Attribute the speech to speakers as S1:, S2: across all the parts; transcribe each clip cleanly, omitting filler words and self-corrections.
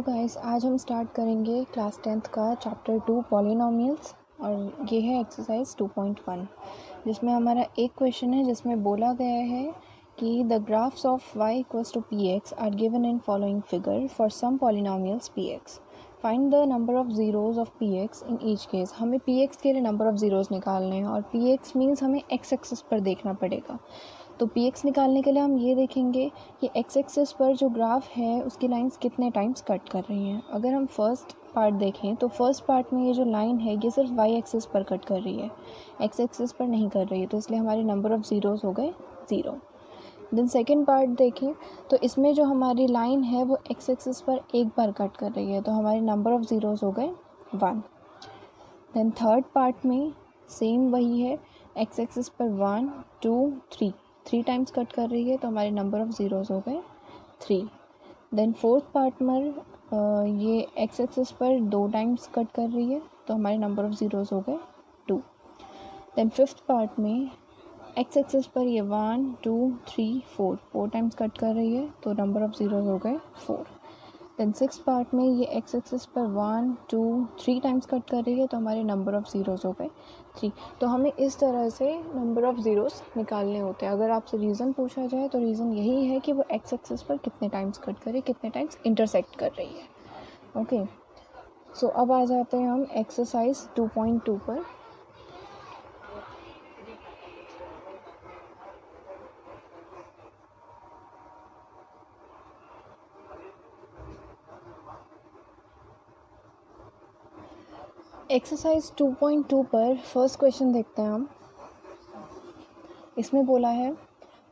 S1: Guys, आज हम start करेंगे क्लास 10th का चैप्टर 2 पॉलिनोमियल्स और ये है एक्सरसाइज 2.1 जिसमें हमारा एक क्वेश्चन है जिसमें बोला गया है कि the graphs of y equals to p x are given in following figure for some polynomials p x find the number of zeros of p x in each case. हमें पी एक्स के लिए number of zeros निकालने हैं और p x means हमें x axis पर देखना पड़ेगा। तो पी एक्स निकालने के लिए हम ये देखेंगे कि एक्स एक्सिस पर जो ग्राफ है उसकी लाइंस कितने टाइम्स कट कर रही हैं। अगर हम फर्स्ट पार्ट देखें तो फर्स्ट पार्ट में ये जो लाइन है ये सिर्फ वाई एक्सिस पर कट कर रही है, एक्स एक्सिस पर नहीं कर रही है, तो इसलिए हमारे नंबर ऑफ़ ज़ीरोज़ हो गए 0। देन सेकेंड पार्ट देखें तो इसमें जो हमारी लाइन है वो एक्स एक्सिस पर एक बार कट कर रही है, तो हमारे नंबर ऑफ़ ज़ीरोज़ हो गए 1। देन थर्ड पार्ट में सेम वही है, एक्स एक्सिस पर 1 2 3 टाइम्स कट कर रही है, तो हमारे नंबर ऑफ़ ज़ीरोज़ हो गए 3। देन फोर्थ पार्ट में ये एक्स एक्सिस पर 2 टाइम्स कट कर रही है, तो हमारे नंबर ऑफ़ ज़ीरोज़ हो गए 2। देन फिफ्थ पार्ट में एक्स एक्सिस पर ये 1 2 3 4 टाइम्स कट कर रही है, तो नंबर ऑफ़ ज़ीरोज़ हो गए 4। देन सिक्स पार्ट में ये एक्स एक्सिस पर 1 2 3 टाइम्स कट कर रही है, तो हमारे नंबर ऑफ़ ज़ीरोज़ हो गए 3। तो हमें इस तरह से नंबर ऑफ़ ज़ीरोज़ निकालने होते हैं। अगर आपसे रीज़न पूछा जाए तो रीज़न यही है कि वो एक्स एक्सिस पर कितने टाइम्स कट कर रही है, कितने टाइम्स इंटरसेक्ट कर रही है। ओके, सो अब आ जाते हैं हम एक्सरसाइज 2.2 पर। एक्सरसाइज 2.2 पर फर्स्ट क्वेश्चन देखते हैं हम। इसमें बोला है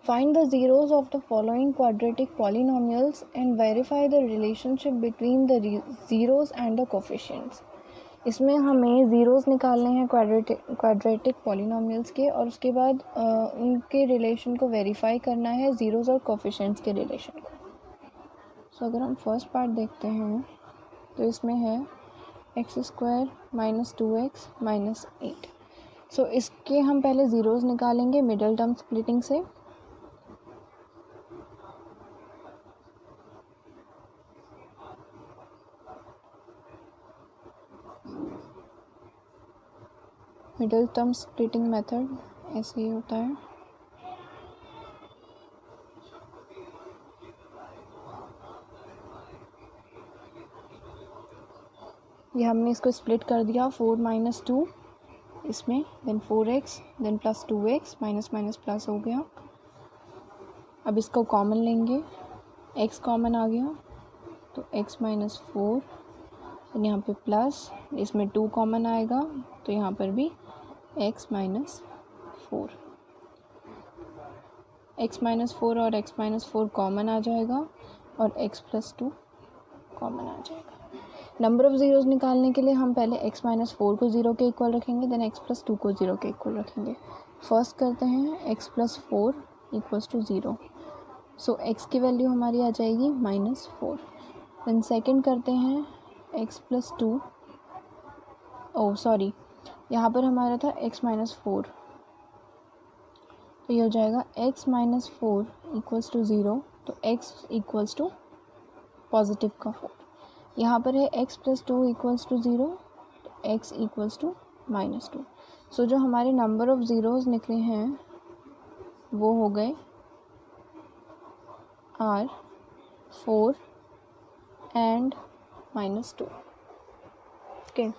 S1: find the zeros of the following quadratic polynomials and verify the relationship between the zeros and the coefficients. इसमें हमें ज़ीरोज़ निकालने हैं क्वाड्रेटिक पॉलिनोमियल्स के, और उसके बाद उनके रिलेशन को वेरीफाई करना है, ज़ीरोज़ और कोफिशिएंट्स के रिलेशन को। सो अगर हम फर्स्ट पार्ट देखते हैं तो इसमें है x² - 2x - 8। सो इसके हम पहले ज़ीरोज़ निकालेंगे मिडल टर्म स्प्लिटिंग से। मिडल टर्म स्प्लिटिंग मेथड ऐसे ही होता है। ये हमने इसको स्प्लिट कर दिया 4 - 2 इसमें, then 4x, then plus 2x, minus minus plus हो गया। अब इसको कॉमन लेंगे, x कॉमन आ गया तो x - 4, देन यहाँ पे प्लस, इसमें 2 कॉमन आएगा तो यहाँ पर भी x - 4, x - 4 और x - 4 कॉमन आ जाएगा और x + 2 कॉमन आ जाएगा। नंबर ऑफ़ ज़ीरोज़ निकालने के लिए हम पहले x - 4 को 0 के इक्वल रखेंगे, देन x + 2 को 0 के इक्वल रखेंगे। फर्स्ट करते हैं x + 4 = 0, सो x की वैल्यू हमारी आ जाएगी -4। देन सेकंड करते हैं x + 2, ओह सॉरी, यहाँ पर हमारा था x - 4, तो ये हो जाएगा x - 4 = 0, तो x = पॉजिटिव का 4। यहाँ पर है x + 2 = 0, तो x = -2। सो जो हमारे नंबर ऑफ़ ज़ीरोज़ निकले हैं वो हो गए r 4 एंड -2। ओके,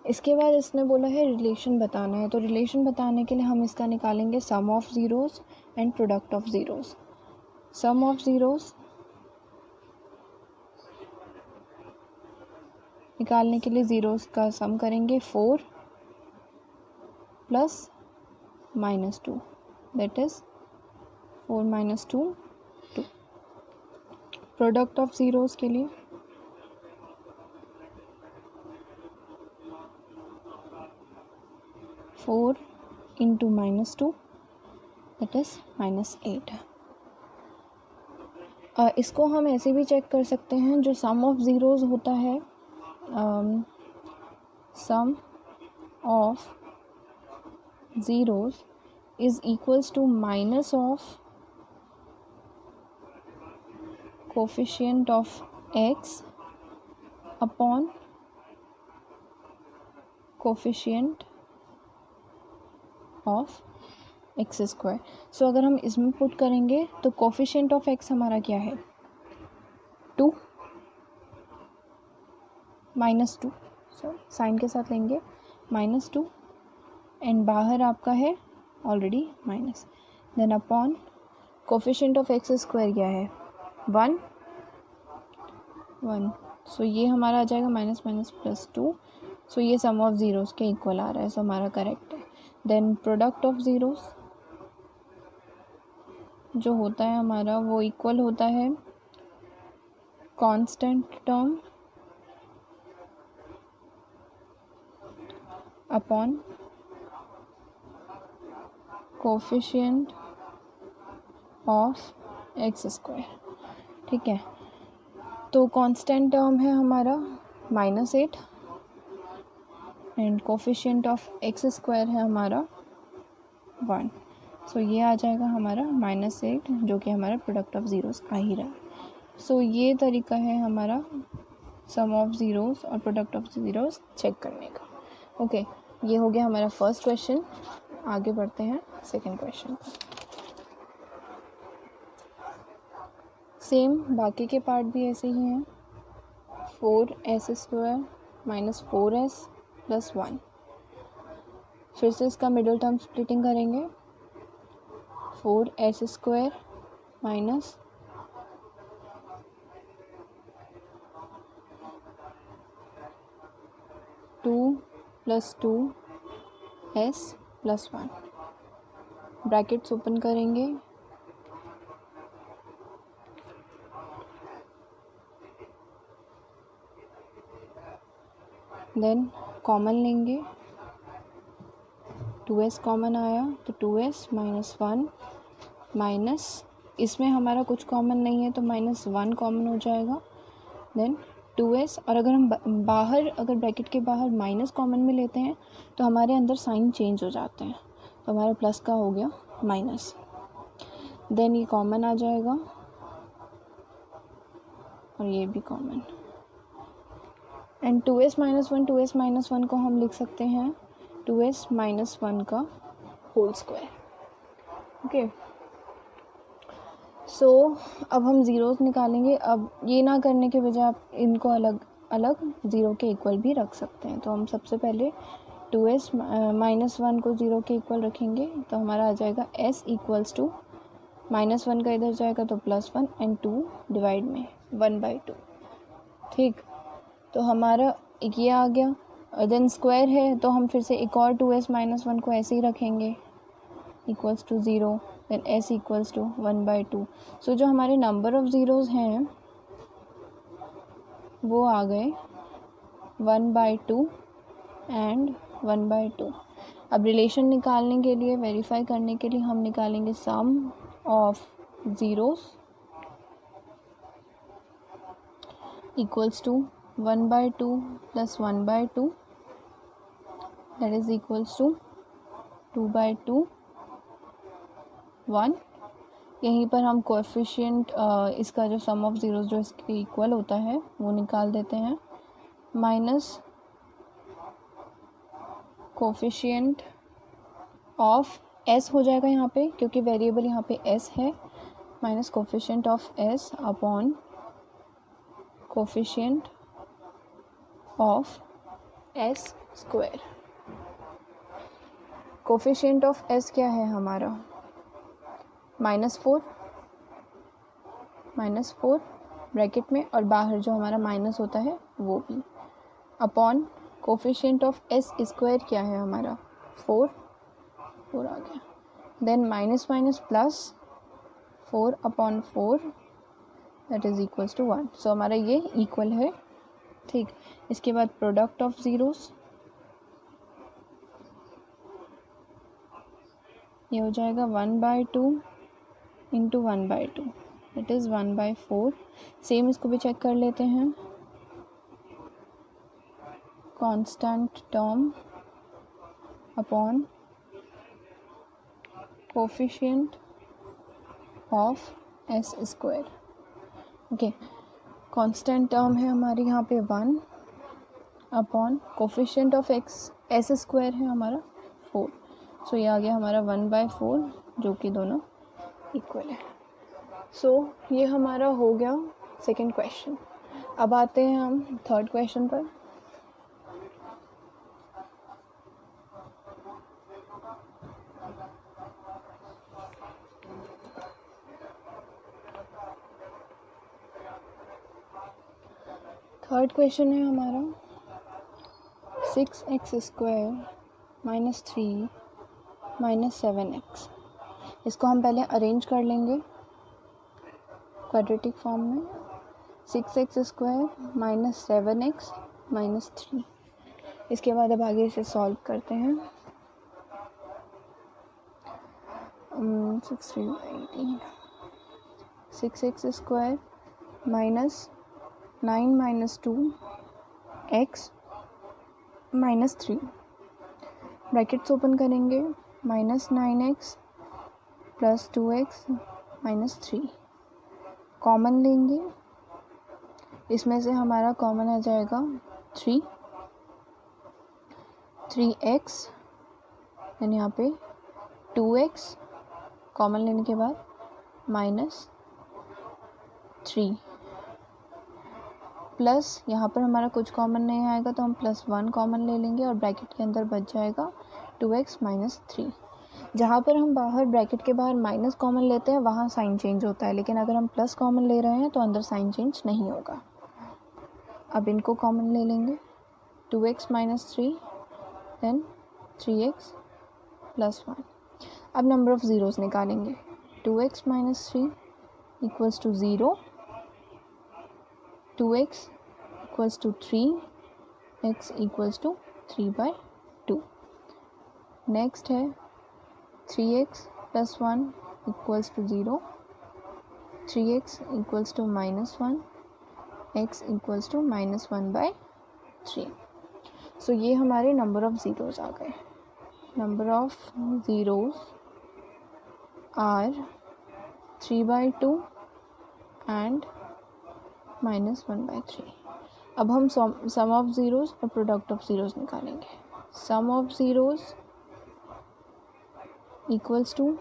S1: इसके बाद इसने बोला है रिलेशन बताना है, तो रिलेशन बताने के लिए हम इसका निकालेंगे sum of zeros and product of zeros. Sum of zeros निकालने के लिए ज़ीरोज़ का सम करेंगे 4 + -2, that is 4 - 2 2। Product of zeros के लिए 4 × -2, दैट इज़ -8। इसको हम ऐसे भी चेक कर सकते हैं, जो सम ऑफ़ ज़ीरोज़ होता है, sum of zeros is equals to minus of coefficient of x upon coefficient of x square. So अगर हम इसमें पुट करेंगे तो कोफिशिएंट ऑफ एक्स हमारा क्या है 2 -2, सो साइन के साथ लेंगे -2 एंड बाहर आपका है already minus, then upon coefficient of x square क्या है 1 1, सो ये हमारा आ जाएगा -+2, सो ये सम ऑफ ज़ीरोज़ के इक्वल आ रहा है, सो हमारा करेक्ट है। देन प्रोडक्ट ऑफ ज़ीरोज़ जो होता है हमारा वो इक्वल होता है constant term upon coefficient of x square. ठीक है, तो कांस्टेंट टर्म है हमारा -8 and coefficient of x square है हमारा 1, सो ये आ जाएगा हमारा -8 जो कि हमारा प्रोडक्ट ऑफ ज़ीरोज़ आ ही रहा है। सो ये तरीका है हमारा सम ऑफ ज़ीरोज़ और प्रोडक्ट ऑफ ज़ीरोज़ चेक करने का। ओके, ये हो गया हमारा फर्स्ट क्वेश्चन। आगे बढ़ते हैं सेकंड क्वेश्चन पर। सेम बाकी के पार्ट भी ऐसे ही हैं। 4s² - 4s + 1, फिर से इसका मिडिल टर्म स्प्लिटिंग करेंगे। 4s² - 2 + 2s + 1, ब्रैकेट्स ओपन करेंगे, देन कॉमन लेंगे, 2s कॉमन आया तो 2s - 1 माइनस, इसमें हमारा कुछ कॉमन नहीं है तो -1 कॉमन हो जाएगा, देन 2s, और अगर हम बाहर अगर ब्रैकेट के बाहर माइनस कॉमन में लेते हैं तो हमारे अंदर साइन चेंज हो जाते हैं, तो हमारा प्लस का हो गया माइनस, देन ये कॉमन आ जाएगा और ये भी कॉमन, एंड 2s - 1 को हम लिख सकते हैं 2s - 1 का होल स्क्वायर। ओके, सो अब हम ज़ीरोज़ निकालेंगे। अब ये ना करने के बजाय आप इनको अलग अलग ज़ीरो के इक्वल भी रख सकते हैं। तो हम सबसे पहले 2s - 1 को ज़ीरो के इक्वल रखेंगे, तो हमारा आ जाएगा s = -1 का इधर जाएगा तो +1 एंड 2 डिवाइड में 1/2। ठीक, तो हमारा ये आ गया, देन स्क्वायर है तो हम फिर से एक और 2s - 1 को ऐसे ही रखेंगे = 0, देन s = 1/2। सो जो हमारे नंबर ऑफ ज़ीरोज़ हैं वो आ गए 1/2 एंड 1/2। अब रिलेशन निकालने के लिए, वेरीफाई करने के लिए हम निकालेंगे sum of zeros = 1/2 + 1/2, that is = 2/2 1। यहीं पर हम कोएफिशिएंट इसका जो सम ऑफ ज़ीरोज़ जो इसके इक्वल होता है वो निकाल देते हैं, माइनस कोएफिशिएंट ऑफ s हो जाएगा यहाँ पे, क्योंकि वेरिएबल यहाँ पे s है, minus coefficient of s upon coefficient of s²। Coefficient of s क्या है हमारा -4 ब्रैकेट में, और बाहर जो हमारा माइनस होता है वो भी, अपॉन कोएफिशिएंट ऑफ s² क्या है हमारा 4 आ गया, then minus plus 4/4 that is = 1। So हमारा ये इक्वल है। ठीक, इसके बाद प्रोडक्ट ऑफ ज़ीरोज़, ये हो जाएगा 1/2 × 1/2 दैट इज़ 1/4। सेम इसको भी चेक कर लेते हैं, constant term upon coefficient of s²। Okay, constant term है हमारी यहाँ पे 1, upon coefficient of x, S square है हमारा 4, सो ये आ गया हमारा 1/4 जो कि दोनों इक्वल है। सो ये हमारा हो गया सेकंड क्वेश्चन। अब आते हैं हम थर्ड क्वेश्चन पर। थर्ड क्वेश्चन है हमारा 6x² - 3 - 7x। इसको हम पहले अरेंज कर लेंगे क्वाड्रेटिक फॉर्म में। 6x² - 7x - 3। इसके बाद अब आगे इसे सॉल्व करते हैं। 6 3 18, 6x² minus 9 minus 2 x minus 3, brackets open करेंगे, -9x plus 2x minus 3 common लेंगे, इसमें से हमारा कॉमन आ जाएगा 3x, यानी यहाँ पे 2x कॉमन लेने के बाद -3 प्लस यहाँ पर हमारा कुछ कॉमन नहीं आएगा तो हम +1 कॉमन ले लेंगे और ब्रैकेट के अंदर बच जाएगा 2x - 3। जहाँ पर हम बाहर ब्रैकेट के बाहर माइनस कॉमन लेते हैं वहाँ साइन चेंज होता है, लेकिन अगर हम प्लस कॉमन ले रहे हैं तो अंदर साइन चेंज नहीं होगा। अब इनको कॉमन ले लेंगे, 2x - 3 देन 3x + 1। अब नंबर ऑफ़ ज़ीरोज़ निकालेंगे, 2x - 3 = 0, 2x = 3, x = 3/2। नेक्स्ट है 3x + 1 = 0, 3x = -1, x = -1/3। सो ये हमारे नंबर ऑफ़ ज़ीरोज़ आ गए। Number of zeros are 3/2 and -1/3। अब हम सम ऑफ ज़ीरोज़ और प्रोडक्ट ऑफ ज़ीरोज़ निकालेंगे। Sum of zeros equals to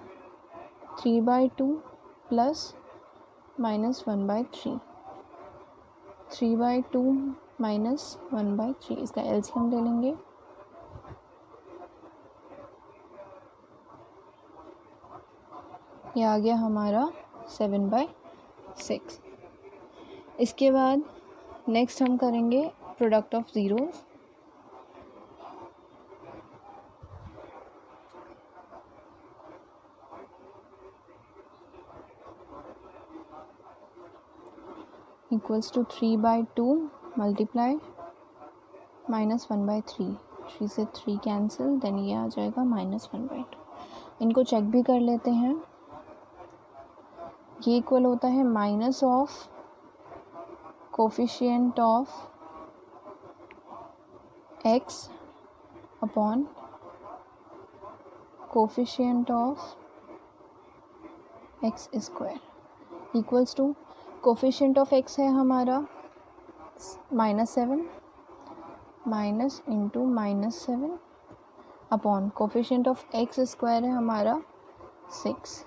S1: 3/2 plus -1/3, 3/2 minus 1/3, इसका एलसीएम ले लेंगे। ये आ गया हमारा 7/6। इसके बाद नेक्स्ट हम करेंगे product of zeros. Equals to 3/2 multiply -1/3, 3 से 3 कैंसिल, देन ये आ जाएगा -1/2। इनको चेक भी कर लेते हैं। ये इक्वल होता है minus of coefficient of x upon coefficient of x² equals to coefficient of x है हमारा -7, minus into -7 upon coefficient of x² है हमारा 6,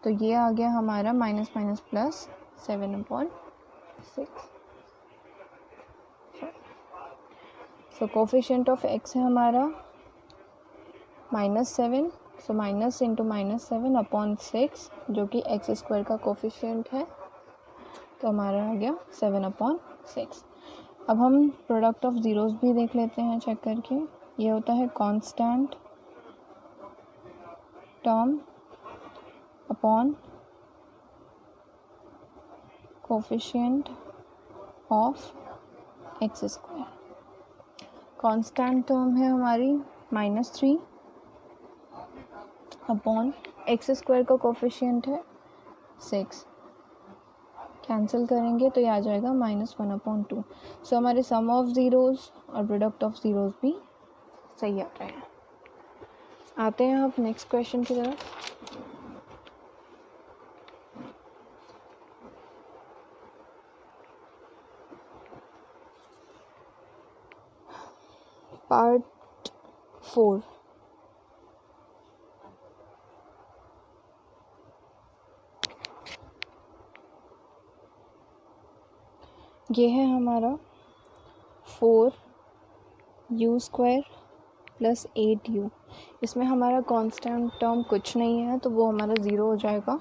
S1: तो ये आ गया हमारा minus minus plus 7/6। So coefficient of x है हमारा -7, सो माइनस इंटू -7 अपॉन 6 जो कि x² का कोफिशिएंट है, तो हमारा आ गया 7/6। अब हम प्रोडक्ट ऑफ ज़ीरोज़ भी देख लेते हैं चेक करके। ये होता है constant term upon coefficient of x²। Constant term है हमारी -3 अपॉन x² का कोफिशिएंट है 6, कैंसिल करेंगे तो ये आ जाएगा -1/2। सो हमारे सम ऑफ ज़ीरोज़ और प्रोडक्ट ऑफ ज़ीरोज़ भी सही आ रहे हैं। आते हैं अब नेक्स्ट क्वेश्चन की तरफ। पार्ट 4। ये है हमारा 4u² प्लस 8u। इसमें हमारा कांस्टेंट टर्म कुछ नहीं है तो वो हमारा 0 हो जाएगा।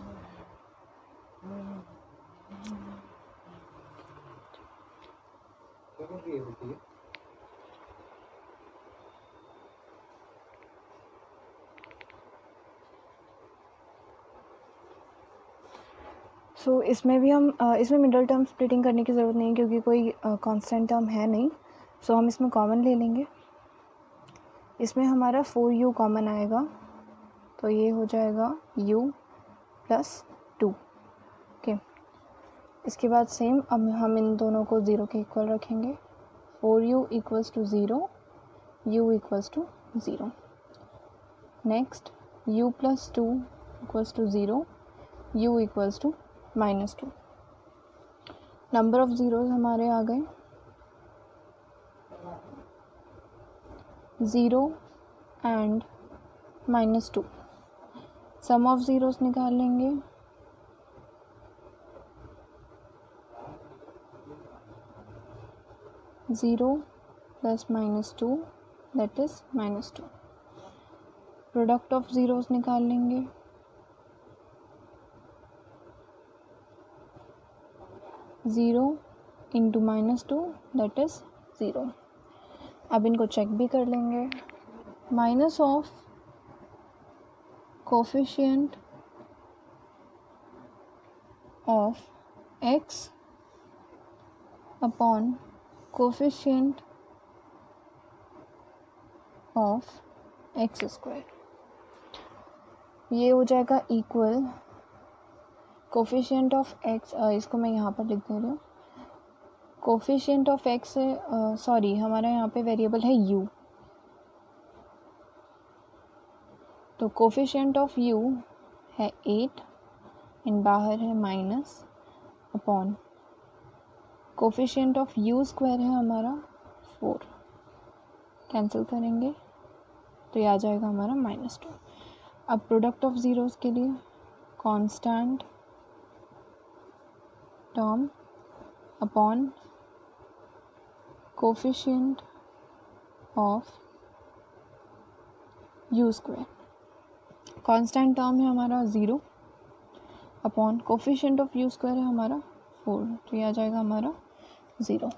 S1: सो इसमें भी हम इसमें मिडल टर्म स्प्लिटिंग करने की ज़रूरत नहीं है क्योंकि कोई कांस्टेंट टर्म है नहीं। सो हम इसमें कॉमन ले लेंगे। इसमें हमारा 4u कॉमन आएगा तो ये हो जाएगा u प्लस 2। ओके, इसके बाद सेम अब हम इन दोनों को 0 के इक्वल रखेंगे। 4u equals to 0, u equals to 0। Next u plus 2 equals to 0, u equals to -2। Number of zeros हमारे आ गए 0 एंड -2। सम ऑफ ज़ीरोज़ निकाल लेंगे। Zero plus -2 that is -2। Product of zeros निकाल लेंगे। 0 इंटू -2 दैट इज़ 0। अब इनको check भी कर लेंगे। Minus of coefficient of x upon coefficient of x², ये हो जाएगा इक्वल कोफिशिएंट ऑफ x। इसको मैं यहाँ पर लिख दे रही हूँ। कोफिशिएंट ऑफ x सॉरी हमारा यहाँ पे वेरिएबल है u, तो कोफिशिएंट ऑफ u है 8 एंड बाहर है minus upon coefficient of u² है हमारा 4। कैंसिल करेंगे तो ये आ जाएगा हमारा -2। अब प्रोडक्ट ऑफ ज़ीरोज़ के लिए constant term upon coefficient of u²। Constant term है हमारा 0 अपॉन कोफिशिएंट ऑफ u² है हमारा 4, तो ये आ जाएगा हमारा 0।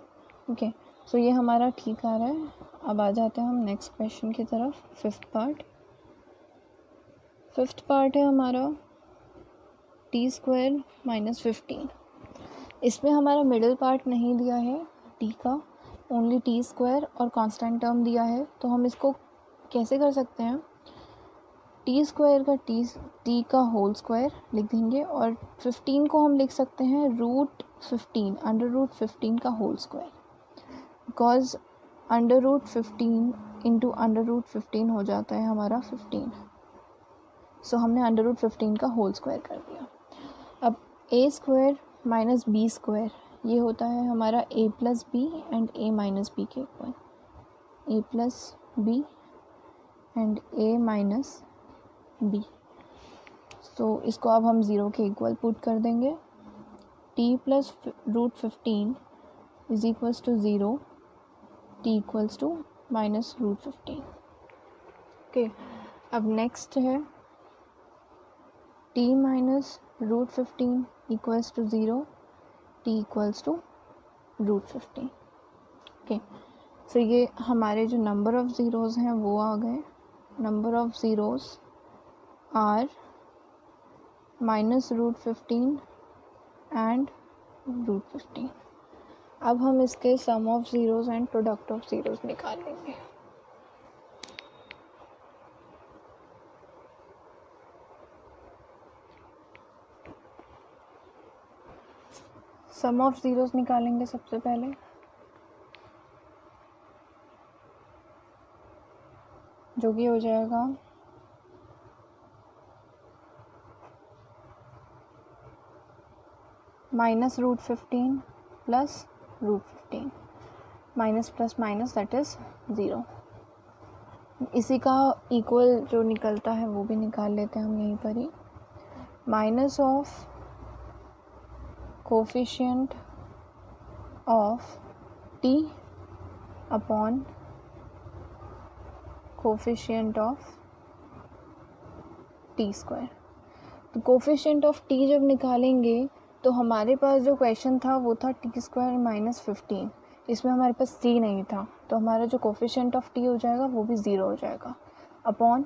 S1: ओके, सो ये हमारा ठीक आ रहा है। अब आ जाते हैं हम नेक्स्ट क्वेश्चन की तरफ। फिफ्थ पार्ट है हमारा t² - 15। इसमें हमारा मिडिल पार्ट नहीं दिया है t का, ओनली t² और कांस्टेंट टर्म दिया है। तो हम इसको कैसे कर सकते हैं, t² का t का होल स्क्वायर लिख देंगे और 15 को हम लिख सकते हैं √15 √15 का होल स्क्वायर, बिकॉज √15 इंटू √15 हो जाता है हमारा 15। सो हमने √15 का होल स्क्वायर कर दिया। अब a² - b² ये होता है हमारा a + b and a - b के equal, a + b and a - b। सो इसको अब हम 0 के इक्वल पुट कर देंगे। t + √15 is equals to 0, t equals to -√15। Okay, अब नेक्स्ट है t - √15 equals to 0, t equals to √15। Okay, so ये हमारे जो नंबर ऑफ ज़ीरोज़ हैं वो आ गए। Number of zeros are -√15 and √15। अब हम इसके sum of zeros and product of zeros निकाल लेंगे। सम ऑफ ज़ीरोज़ निकालेंगे सबसे पहले। जो कि हो जाएगा -√15 plus √15, minus plus minus that is 0। इसी का इक्वल जो निकलता है वो भी निकाल लेते हैं हम यहीं पर ही। Minus of coefficient of T upon coefficient of T square. तो कोफिशिएंट ऑफ टी जब निकालेंगे तो हमारे पास जो क्वेश्चन था वो था टी स्क्वायर -15। इसमें हमारे पास टी नहीं था, तो हमारा जो कोफिशिएंट ऑफ टी हो जाएगा वो भी 0 हो जाएगा अपॉन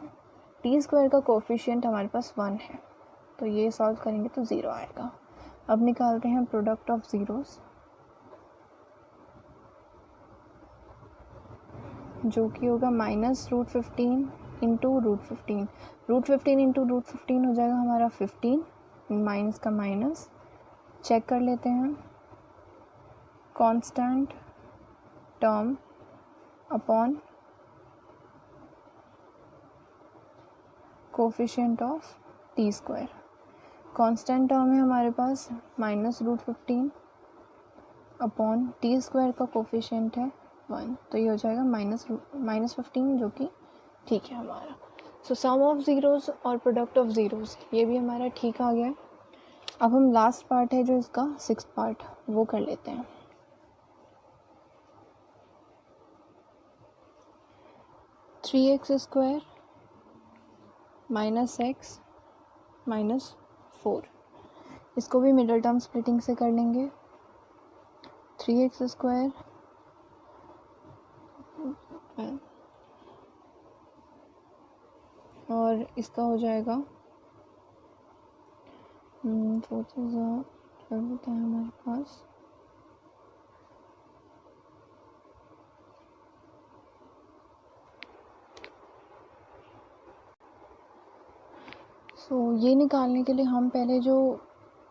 S1: टी स्क्वायर का कोफिशिएंट हमारे पास 1 है, तो ये सॉल्व करेंगे तो 0 आएगा। अब निकालते हैं प्रोडक्ट ऑफ ज़ीरोस, जो कि होगा -√15 इंटू √15। √15 इंटू √15 हो जाएगा हमारा 15, माइनस का माइनस। चेक कर लेते हैं, constant term upon coefficient of T square. Constant term है हमारे पास -√15 अपॉन टी स्क्वायर का कोफिशिएंट है 1, तो ये हो जाएगा -15, जो कि ठीक है हमारा। सो सम ऑफ ज़ीरोज़ और प्रोडक्ट ऑफ ज़ीरोज़ ये भी हमारा ठीक आ गया। अब हम लास्ट पार्ट है जो इसका 6th पार्ट वो कर लेते हैं। (3x² - x - 4), इसको भी मिडल टर्म स्प्लिटिंग से कर लेंगे। 3x² और इसका हो जाएगा 4 12 होता है हमारे पास, ये निकालने के लिए हम पहले जो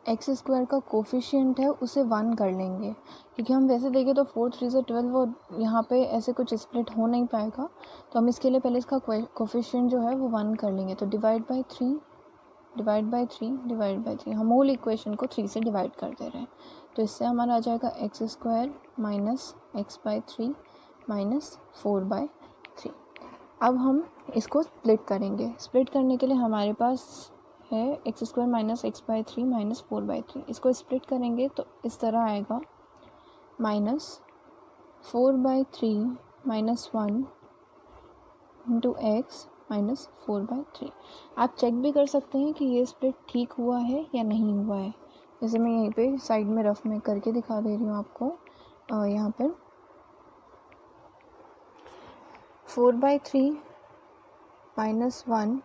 S1: x² का कोफिशिएंट है उसे 1 कर लेंगे, क्योंकि हम वैसे देखें तो 4 3 से 12 और यहाँ पे ऐसे कुछ स्प्लिट हो नहीं पाएगा, तो हम इसके लिए पहले इसका कोफिशिएंट जो है वो 1 कर लेंगे। तो डिवाइड बाई 3 हम होल इक्वेशन को 3 से डिवाइड कर दे रहे हैं, तो इससे हमारा आ जाएगा x² - x/3 - 4/3। अब हम इसको स्प्लिट करेंगे। स्प्लिट करने के लिए हमारे पास है x² - x/3 - 4/3। इसको स्प्लिट करेंगे तो इस तरह आएगा -4/3 - 1 इंटू x - 4/3। आप चेक भी कर सकते हैं कि ये स्प्लिट ठीक हुआ है या नहीं हुआ है। जैसे मैं यहीं पे साइड में रफ में करके दिखा दे रही हूँ आपको। यहाँ पर 4/3 - 1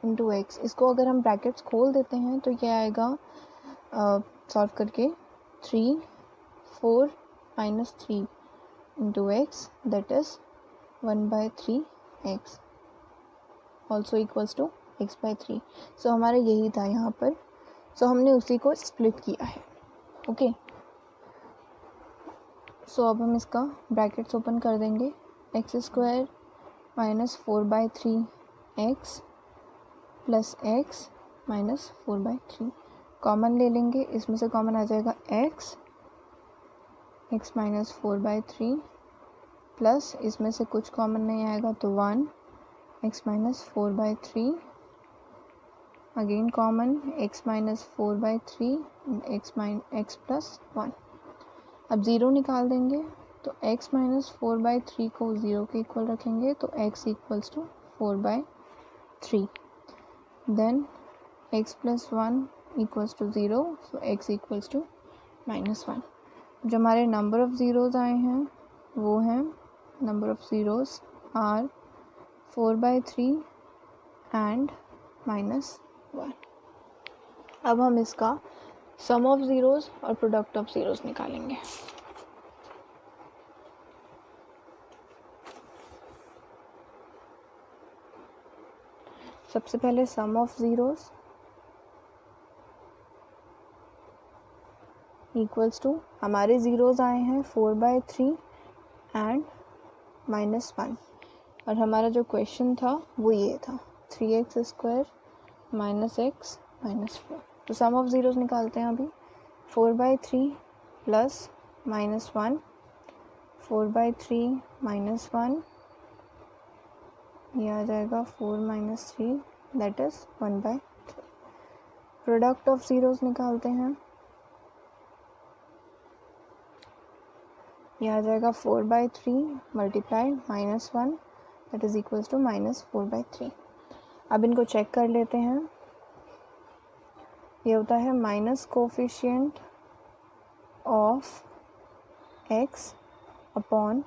S1: इंटू एक्स, इसको अगर हम ब्रैकेट्स खोल देते हैं तो ये आएगा सॉल्व करके 3 4 - 3 into x, that is 1/3 x also equals to x/3। So हमारा यही था यहाँ पर, सो हमने उसी को स्प्लिट किया है। ओके, सो अब हम इसका ब्रैकेट्स ओपन कर देंगे। x² - 4/3 x plus x - 4/3 common ले लेंगे, इसमें से कॉमन आ जाएगा x - 4/3 प्लस इसमें से कुछ कॉमन नहीं आएगा तो 1 x - 4/3, again common x - 4/3 x plus 1। अब 0 निकाल देंगे तो x - 4/3 को 0 के इक्वल रखेंगे तो x equals to 4/3, then x plus 1 equals to 0, so x equals to -1। जो हमारे नंबर ऑफ़ ज़ीरोज़ आए हैं वो हैं, number of zeros are 4/3 and -1। अब हम इसका सम ऑफ़ ज़ीरोज़ और प्रोडक्ट ऑफ़ ज़ीरोज़ निकालेंगे। सबसे पहले sum of zeros equals to, हमारे ज़ीरोज़ आए हैं 4/3 एंड -1, और हमारा जो क्वेश्चन था वो ये था 3x² - x - 4। तो सम ऑफ ज़ीरोज़ निकालते हैं अभी। 4/3 प्लस -1, 4/3 - 1 ये आ जाएगा 4 - 3 that is 1/3। Product of zeros निकालते हैं, ये आ जाएगा 4/3 multiply -1 that is equals to -4/3। अब इनको चेक कर लेते हैं। ये होता है minus coefficient of x upon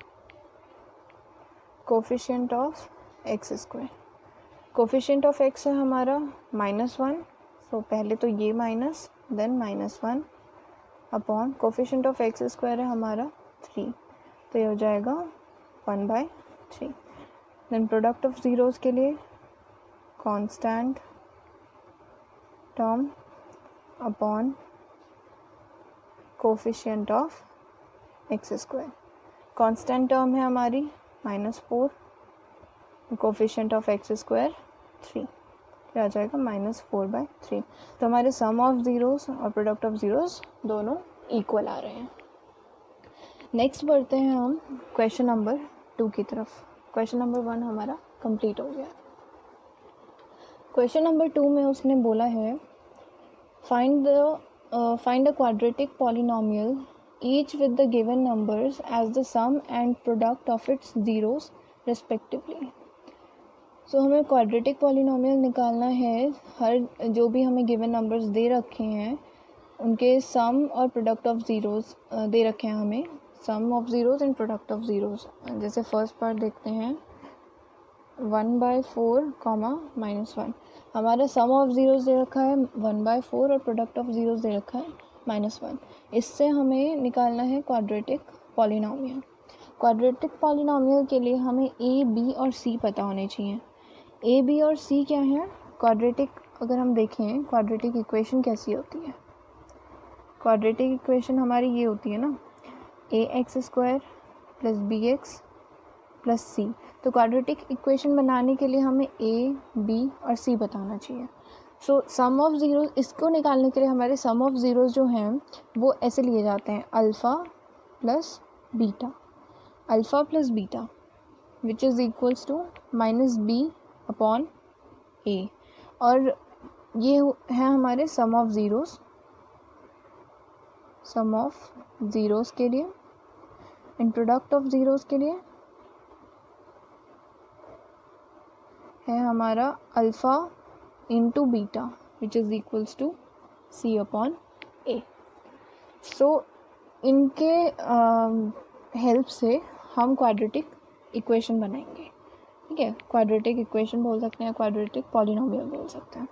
S1: coefficient of x²। Coefficient of x है हमारा -1, सो पहले तो ये minus then -1 upon coefficient of x² है हमारा 3, तो ये हो जाएगा 1/3। देन प्रोडक्ट ऑफ ज़ीरोज़ के लिए constant term upon coefficient of x²। Constant term है हमारी -4, कोफिशिएंट ऑफ x² 3, फिर आ जाएगा -4/3। तो हमारे सम ऑफ ज़ीरोज़ और प्रोडक्ट ऑफ ज़ीरोज़ दोनों इक्वल आ रहे हैं। नेक्स्ट बढ़ते हैं हम क्वेश्चन नंबर 2 की तरफ। क्वेश्चन नंबर 1 हमारा कंप्लीट हो गया। क्वेश्चन नंबर 2 में उसने बोला है find a quadratic polynomial each with the given numbers as the sum and product of its zeros respectively. So हमें क्वाड्रेटिक पॉलिनोमियल निकालना है। हर जो भी हमें गिवन नंबर्स दे रखे हैं उनके सम और प्रोडक्ट ऑफ ज़ीरोज़ दे रखे हैं हमें, sum of zeros and product of zeros. जैसे फर्स्ट पार्ट देखते हैं 1/4, -1। हमारा सम ऑफ ज़ीरोज़ दे रखा है 1/4 और प्रोडक्ट ऑफ ज़ीरोज़ दे रखा है -1। इससे हमें निकालना है क्वाड्रेटिक पॉलिनोमियल। क्वाड्रेटिक पॉलिनोमियल के लिए हमें a, b और c पता होने चाहिए। a, b और c क्या है? क्वाड्रेटिक अगर हम देखें क्वाड्रेटिक इक्वेशन कैसी होती है, क्वाड्रेटिक इक्वेशन हमारी ये होती है ना, ax² + bx + c। तो क्वाड्रेटिक इक्वेशन बनाने के लिए हमें a, b और c बताना चाहिए। सो सम ऑफ ज़ीरोज़, इसको निकालने के लिए हमारे सम ऑफ ज़ीरोज़ जो हैं वो ऐसे लिए जाते हैं alpha plus beta, alpha plus beta which is equals to -b/a। और ये है हमारे sum of zeros, sum of zeros के लिए। एंड प्रोडक्ट ऑफ ज़ीरोज़ के लिए है हमारा alpha into beta which is equals to c/a। So इनके हेल्प से हम क्वाड्रेटिक इक्वेशन बनाएंगे। ठीक है, क्वाड्रेटिक इक्वेशन बोल सकते हैं, क्वाड्रेटिक पॉलिनोमियल बोल सकते हैं।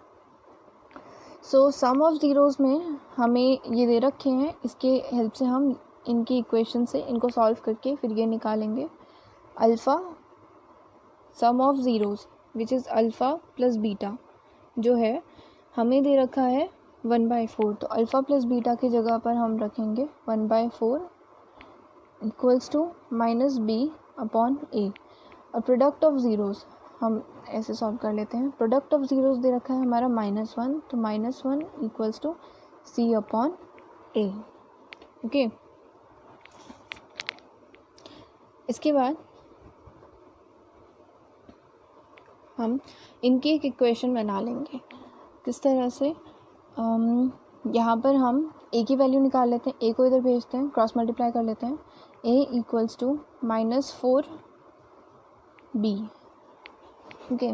S1: सो सम ऑफ ज़ीरोज़ में हमें ये दे रखे हैं, इसके हेल्प से हम इनकी इक्वेशन से इनको सॉल्व करके फिर ये निकालेंगे। Alpha sum of zeros which is alpha plus beta जो है हमें दे रखा है 1/4, तो अल्फ़ा प्लस बीटा की जगह पर हम रखेंगे 1/4 इक्वल्स टू -b/a। और प्रोडक्ट ऑफ ज़ीरोज़ हम ऐसे सॉल्व कर लेते हैं। प्रोडक्ट ऑफ ज़ीरोज़ दे रखा है हमारा -1, तो -1 इक्वल्स टू c/a। ओके, इसके बाद हम इनकी एक इक्वेशन बना लेंगे। किस तरह से? यहाँ पर हम a की वैल्यू निकाल लेते हैं, a को इधर भेजते हैं, क्रॉस मल्टीप्लाई कर लेते हैं। a equals to -4b। Okay,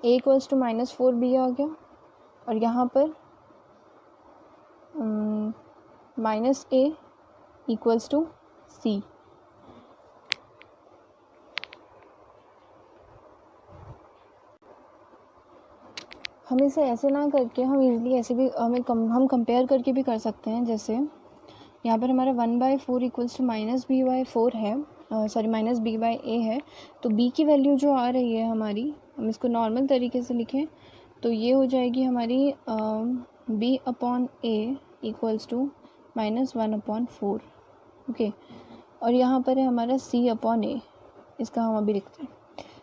S1: a equals to -4b आ गया। और यहाँ पर -a इक्वल्स टू c। हम इसे ऐसे ना करके हम इजीली ऐसे भी हम कंपेयर करके भी कर सकते हैं। जैसे यहाँ पर हमारा 1/4 इक्वल्स टू -b/4 है, सॉरी -b/a है। तो b की वैल्यू जो आ रही है हमारी, हम इसको नॉर्मल तरीके से लिखें तो ये हो जाएगी हमारी b/a इक्वल्स टू -1/4। ओके, और यहाँ पर है हमारा c/a, इसका हम अभी लिखते हैं।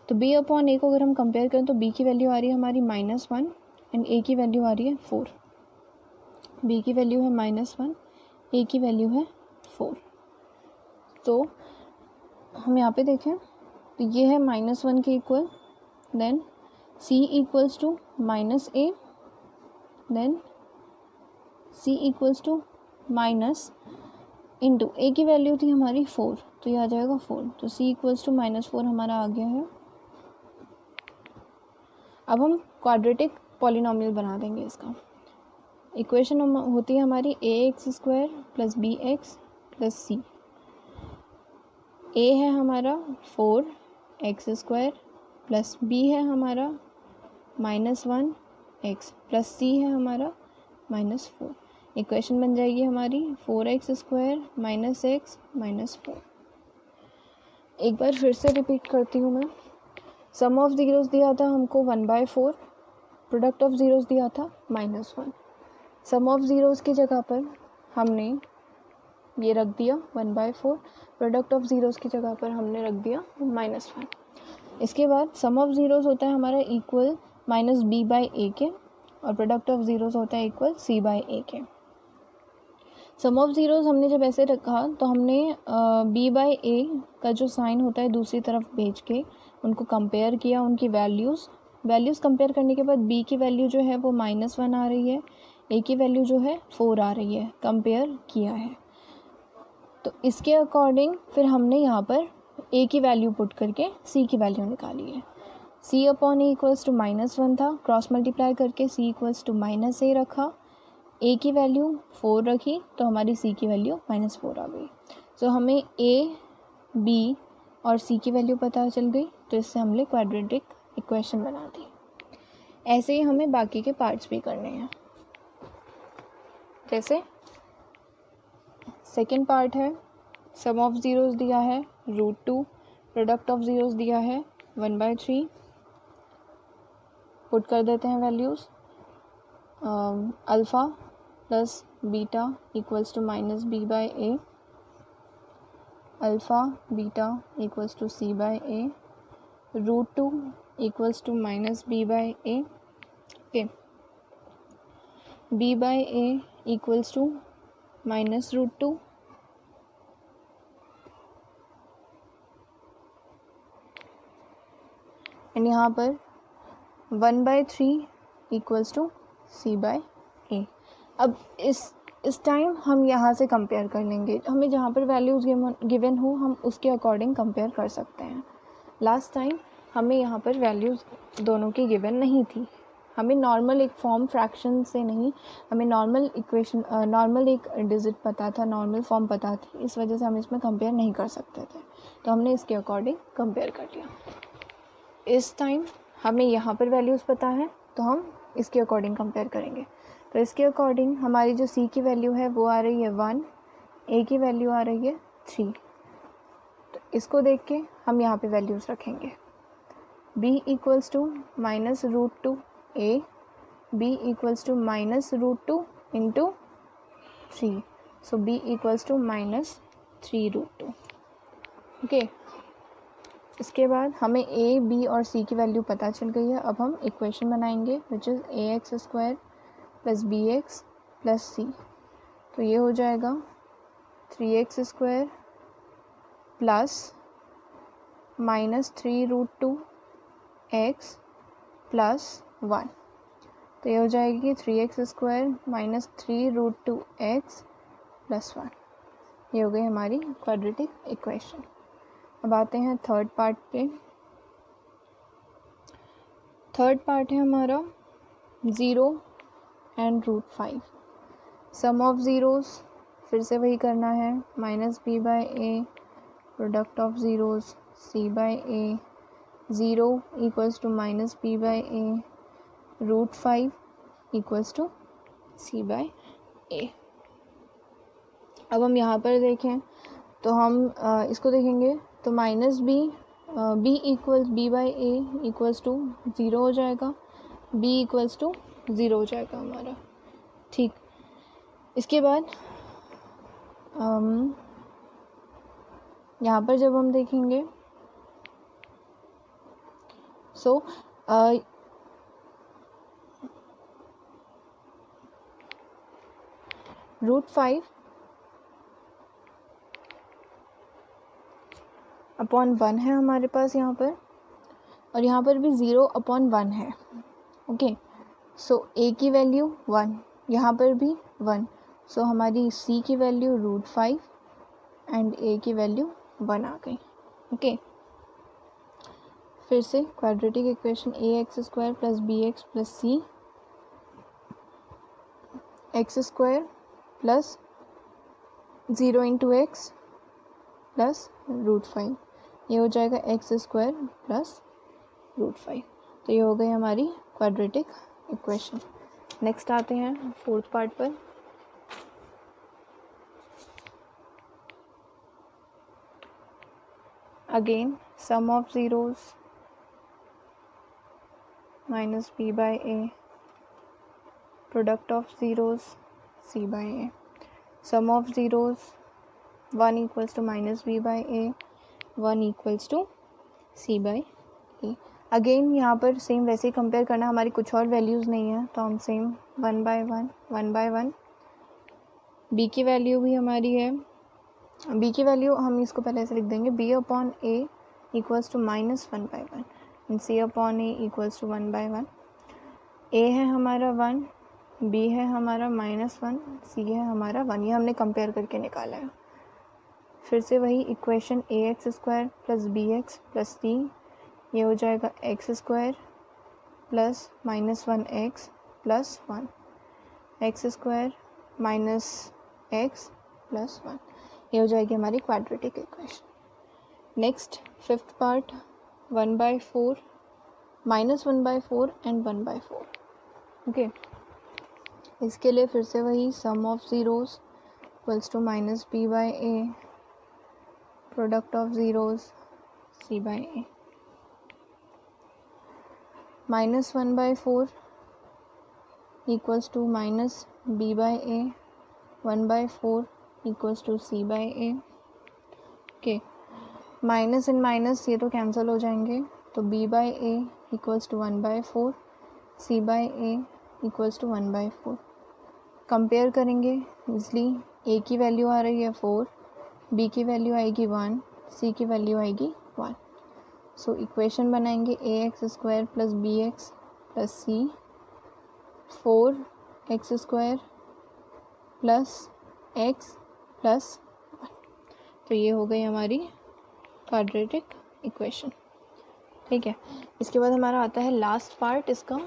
S1: तो b/a को अगर हम कंपेयर करें तो b की वैल्यू आ रही है हमारी -1 एंड a की वैल्यू आ रही है 4। b की वैल्यू है -1, a की वैल्यू है 4। तो हम यहाँ पे देखें तो ये है -1 के equal, then c equals to -a, then c equals to minus into a की वैल्यू थी हमारी 4, तो ये आ जाएगा 4, तो c इक्वल्स टू -4 हमारा आ गया है। अब हम क्वाड्रेटिक पॉलिनोमियल बना देंगे इसका। इक्वेशन होती है हमारी ax² + bx + c। a है हमारा 4x² प्लस b है हमारा -1x प्लस c है हमारा -4। इक्वेशन बन जाएगी हमारी 4x² - x -4। एक बार फिर से रिपीट करती हूँ मैं। सम ऑफ ज़ीरोज़ दिया था हमको 1/4, प्रोडक्ट ऑफ ज़ीरोज़ दिया था -1। सम ऑफ ज़ीरोज़ की जगह पर हमने ये रख दिया 1/4, प्रोडक्ट ऑफ ज़ीरोज़ की जगह पर हमने रख दिया -1। इसके बाद सम ऑफ ज़ीरोज़ होता है हमारा इक्वल -b/a के, और प्रोडक्ट ऑफ ज़ीरोज़ होता है इक्वल c/a के। सम ऑफ ज़ीरोज़ हमने जब ऐसे रखा तो हमने b/a का जो साइन होता है दूसरी तरफ भेज के उनको कंपेयर किया, उनकी वैल्यूज़ कंपेयर करने के बाद b की वैल्यू जो है वो -1 आ रही है, a की वैल्यू जो है 4 आ रही है, कंपेयर किया है। तो इसके अकॉर्डिंग फिर हमने यहाँ पर a की वैल्यू पुट करके c की वैल्यू निकाली है। c/a इक्वल्स टू -1 था, क्रॉस मल्टीप्लाई करके c इक्वल्स टू -a रखा, a की वैल्यू 4 रखी तो हमारी c की वैल्यू -4 आ गई। सो हमें a, b और c की वैल्यू पता चल गई, तो इससे हमने क्वाड्रेटिक इक्वेशन बना दी। ऐसे ही हमें बाकी के पार्ट्स भी करने हैं। जैसे सेकेंड पार्ट है, सम ऑफ ज़ीरोज़ दिया है √2, प्रोडक्ट ऑफ ज़ीरोज़ दिया है 1/3। पुट कर देते हैं values. Alpha plus beta equals to -b/a, alpha beta equals to c/a, √2 equals to -b/a, okay, b/a equals to -√2, and यहाँ पर 1/3 इक्वल्स टू c/a। अब इस टाइम हम यहाँ से कंपेयर कर लेंगे, हमें जहाँ पर वैल्यूज़ गिवन हो हम उसके अकॉर्डिंग कंपेयर कर सकते हैं। लास्ट टाइम हमें यहाँ पर वैल्यूज़ दोनों की गिवन नहीं थी, हमें नॉर्मल एक फॉर्म फ्रैक्शन से नहीं, हमें नॉर्मल इक्वेशन नॉर्मल एक डिजिट पता था, नॉर्मल फॉर्म पता थी, इस वजह से हम इसमें कंपेयर नहीं कर सकते थे, तो हमने इसके अकॉर्डिंग कंपेयर कर लिया। इस टाइम हमें यहाँ पर वैल्यूज़ पता है तो हम इसके अकॉर्डिंग कंपेयर करेंगे। तो इसके अकॉर्डिंग हमारी जो c की वैल्यू है वो आ रही है 1, a की वैल्यू आ रही है 3, तो इसको देख के हम यहाँ पे वैल्यूज़ रखेंगे। b equals to -√2a, b equals to -√2 into 3, so b equals to -3√2, okay. इसके बाद हमें a, b और c की वैल्यू पता चल गई है। अब हम इक्वेशन बनाएंगे which is ax² + bx + c, तो ये हो जाएगा 3x² प्लस -3√2x प्लस 1, तो ये हो जाएगी 3x² - 3√2x प्लस 1। ये हो गई हमारी क्वाड्रेटिक इक्वेशन। अब आते हैं थर्ड पार्ट पे। थर्ड पार्ट है हमारा 0 एंड √5। सम ऑफ ज़ीरोज़ फिर से वही करना है, -b/a, product of zeros c/a, 0 equals to -b/a, √5 equals to c/a। अब हम यहाँ पर देखें तो हम इसको देखेंगे तो b equals b/a equals to 0 हो जाएगा, b इक्वल्स टू 0 हो जाएगा हमारा, ठीक। इसके बाद यहाँ पर जब हम देखेंगे सो √5 अपॉन 1 है हमारे पास यहाँ पर, और यहाँ पर भी 0/1 है। ओके, सो a की वैल्यू 1, यहाँ पर भी 1, सो हमारी c की वैल्यू √5 एंड a की वैल्यू 1 आ गई। ओके, फिर से quadratic equation ax² + bx + c x² + 0 × x + √5, ये हो जाएगा x² + √5। तो ये हो गई हमारी क्वाड्रेटिक इक्वेशन। नेक्स्ट आते हैं फोर्थ पार्ट पर। Again sum of zeros -b/a, product of zeros c/a, sum of zeros 1 = -b/a, 1 = c/a। Again यहाँ पर सेम वैसे ही कंपेयर करना, हमारी कुछ और वैल्यूज़ नहीं है तो हम सेम 1/1 b की वैल्यू भी हमारी है, b की वैल्यू हम इसको पहले ऐसे लिख देंगे, b/a = -1/1 एंड c/a = 1/1। a है हमारा 1, b है हमारा -1, c है हमारा 1, ये हमने कंपेयर करके निकाला है। फिर से वही इक्वेशन ax² + bx + c, ये हो जाएगा x² + -1x + 1, x² - x + 1, ये हो जाएगी हमारी quadratic equation. Next fifth part 1/4, -1/4 and 1/4। Okay, इसके लिए फिर से वही sum of zeros = -b/a, product of zeros c/a, -1/4 = -b/a, 1/4 = c/a। Okay, minus and minus ये तो कैंसिल हो जाएंगे, तो b/a = 1/4, c/a = 1/4। कंपेयर करेंगे इजली, a की वैल्यू आ रही है 4, b की वैल्यू आएगी 1, c की वैल्यू आएगी 1। सो इक्वेशन बनाएंगे ax² + bx + c, 4x² + x + 1। तो ये हो गई हमारी क्वाड्रेटिक इक्वेशन। ठीक है, इसके बाद हमारा आता है लास्ट पार्ट, इसका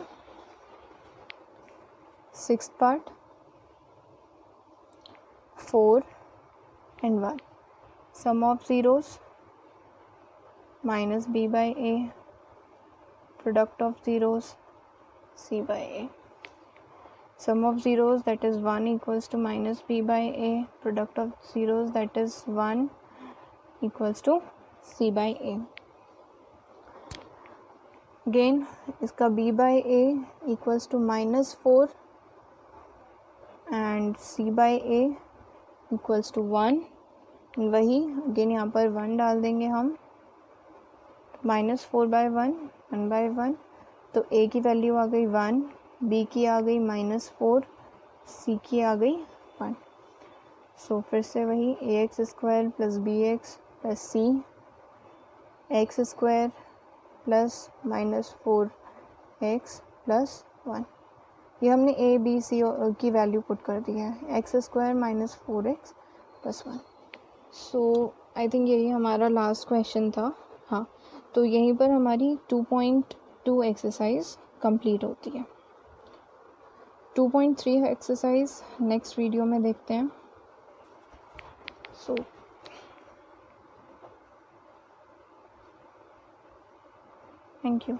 S1: sixth part 4 and 1, sum of zeros -b/a, product of zeros c/a, sum of zeros that is 1 = -b/a, product of zeros that is 1 = c/a। again इसका b/a = -4 and c/a = 1, वही अगेन यहाँ पर 1 डाल देंगे हम, -4/1 1/1, तो a की वैल्यू आ गई 1, b की आ गई -4, c की आ गई 1। सो फिर से वही ax² + bx + c, x² + -4x + 1, ये हमने a b c की वैल्यू पुट कर दी है, x² - 4x + 1। So I think यही हमारा लास्ट क्वेश्चन था। हाँ, तो यहीं पर हमारी 2.2 एक्सरसाइज कंप्लीट होती है। 2.3 एक्सरसाइज नेक्स्ट वीडियो में देखते हैं। So thank you.